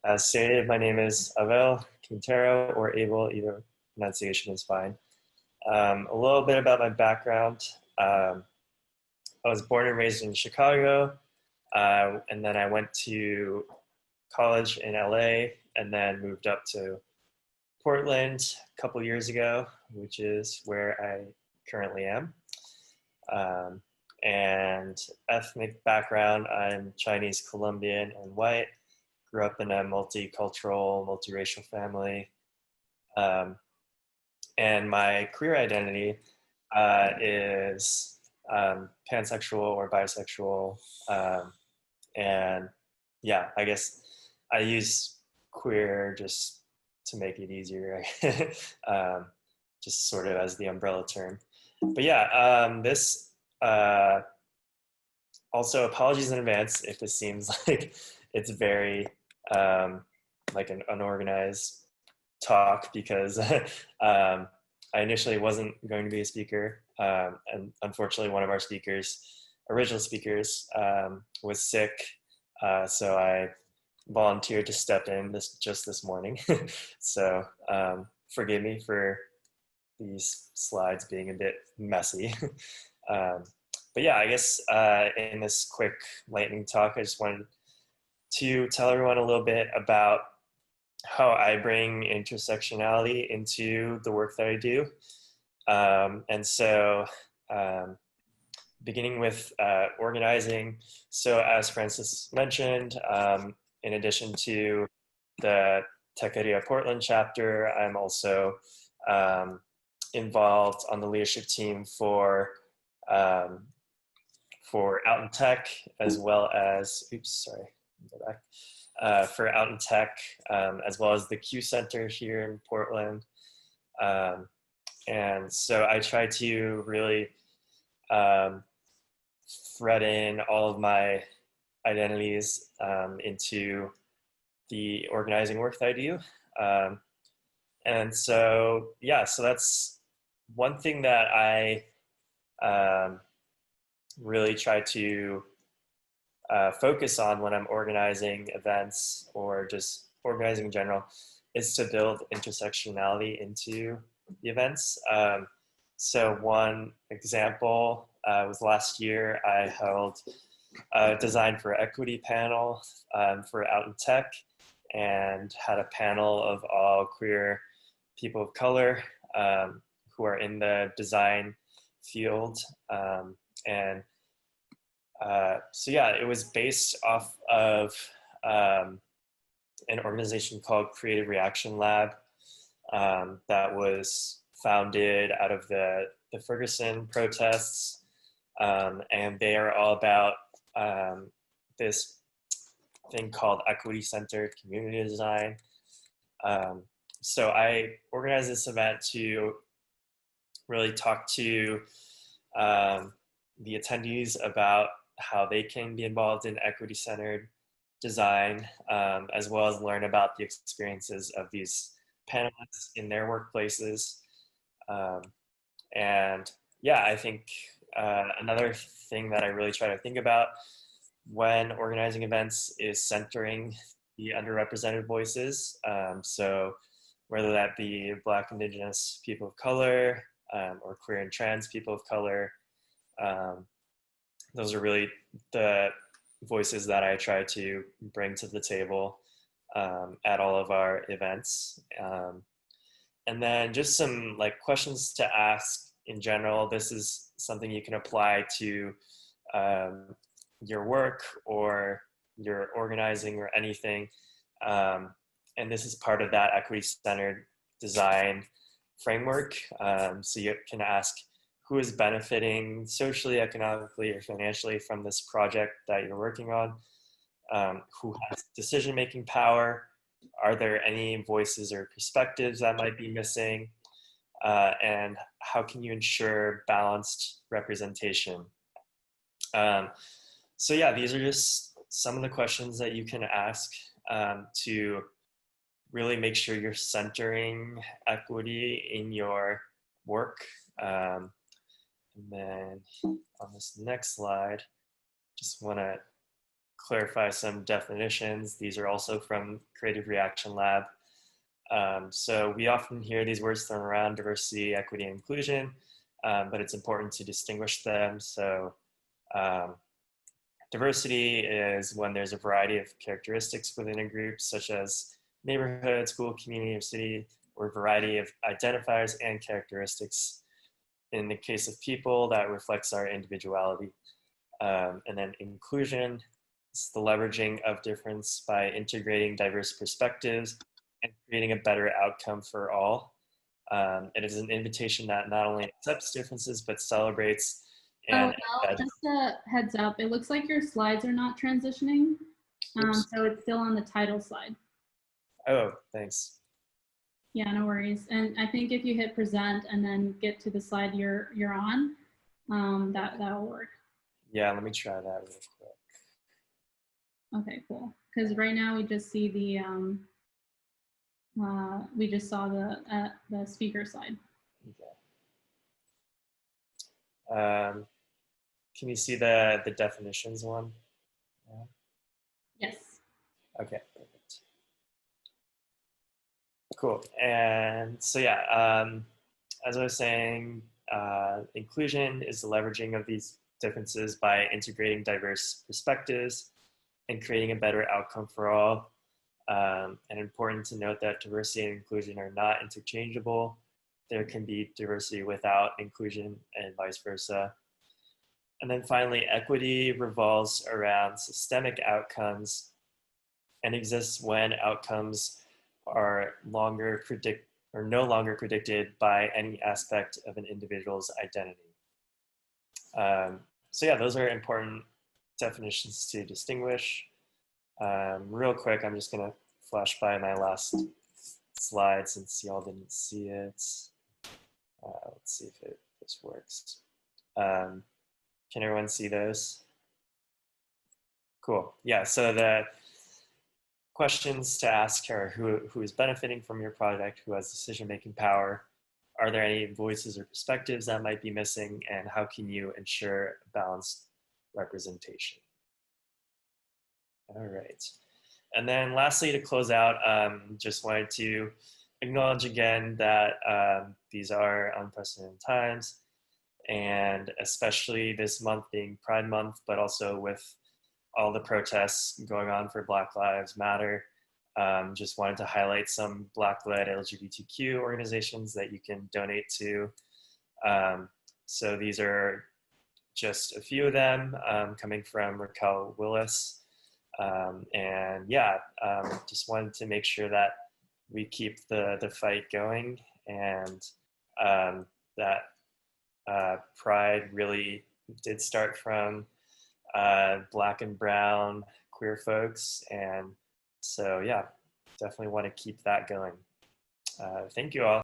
As stated, my name is Abel, Quintero, or Abel, either pronunciation is fine. A little bit about my background. I was born and raised in Chicago, and then I went to college in LA, and then moved up to Portland a couple years ago, which is where I currently am. Um, and ethnic background, I'm Chinese, Colombian, and white. Grew up in a multicultural, multiracial family. Um, and my career identity is pansexual or bisexual. And yeah, I guess I use queer just to make it easier, um, just sort of as the umbrella term. But yeah, this also apologies in advance if this seems like it's very like an unorganized talk because I initially wasn't going to be a speaker, and unfortunately, one of our original speakers, was sick, so I volunteered to step in just this morning. So forgive me for these slides being a bit messy. um, but yeah, I guess in this quick lightning talk, I just wanted to tell everyone a little bit about how I bring intersectionality into the work that I do. And so, beginning with organizing. So, as Francis mentioned, in addition to the Techqueria Portland chapter, I'm also involved on the leadership team um, for Out in Tech, as well as, oops, sorry, go back. For Out in Tech, as well as the Q Center here in Portland. And so I try to really thread in all of my identities into the organizing work that I do. And so, yeah, so that's one thing that I really try to focus on when I'm organizing events or just organizing in general is to build intersectionality into the events. So one example was last year I held a Design for Equity panel for Out in Tech and had a panel of all queer people of color who are in the design field. And so yeah, it was based off of an organization called Creative Reaction Lab that was founded out of the Ferguson protests. And they are all about this thing called equity-centered community design. So I organized this event to really talk to the attendees about how they can be involved in equity-centered design, as well as learn about the experiences of these panelists in their workplaces. And yeah, I think another thing that I really try to think about when organizing events is centering the underrepresented voices. So whether that be Black, Indigenous people of color, or queer and trans people of color, those are really the voices that I try to bring to the table at all of our events. And then just some like questions to ask in general. This is something you can apply to your work or your organizing or anything. And this is part of that equity-centered design framework. So you can ask, who is benefiting socially, economically, or financially from this project that you're working on? Who has decision-making power? Are there any voices or perspectives that might be missing? And how can you ensure balanced representation? So yeah, these are just some of the questions that you can ask to really make sure you're centering equity in your work. And then on this next slide, just want to clarify some definitions. These are also from Creative Reaction Lab. So we often hear these words thrown around: diversity, equity, and inclusion, but it's important to distinguish them. So um, diversity is when there's a variety of characteristics within a group, such as neighborhood, school, community, or city, or a variety of identifiers and characteristics. In the case of people, that reflects our individuality. And then inclusion is the leveraging of difference by integrating diverse perspectives and creating a better outcome for all. It is an invitation that not only accepts differences, but celebrates and Just a heads up, it looks like your slides are not transitioning. So it's still on the title slide. Oh, thanks. Yeah, no worries. And I think if you hit present and then get to the slide you're on, that'll work. Yeah, let me try that real quick. Okay, cool. Because right now we just see the we just saw the speaker slide. Okay. Can you see the definitions one? Yeah. Yes. Okay, perfect. Cool. And so yeah, as I was saying, inclusion is the leveraging of these differences by integrating diverse perspectives and creating a better outcome for all. And important to note that diversity and inclusion are not interchangeable. There can be diversity without inclusion and vice versa. And then finally, equity revolves around systemic outcomes and exists when outcomes are no longer predicted by any aspect of an individual's identity. So yeah, those are important definitions to distinguish. Real quick, I'm just gonna flash by my last slide since y'all didn't see it. Let's see if this works. Can everyone see those? Cool. Yeah, so the questions to ask are who is benefiting from your project, who has decision-making power, are there any voices or perspectives that might be missing, and how can you ensure balanced representation? All right. And then lastly, to close out, just wanted to acknowledge again that these are unprecedented times, and especially this month being Pride Month, but also with all the protests going on for Black Lives Matter. Just wanted to highlight some Black-led LGBTQ organizations that you can donate to. So these are just a few of them coming from Raquel Willis. And yeah, just wanted to make sure that we keep the fight going, and that Pride really did start from Black and brown queer folks. And so, yeah, definitely want to keep that going. Thank you all.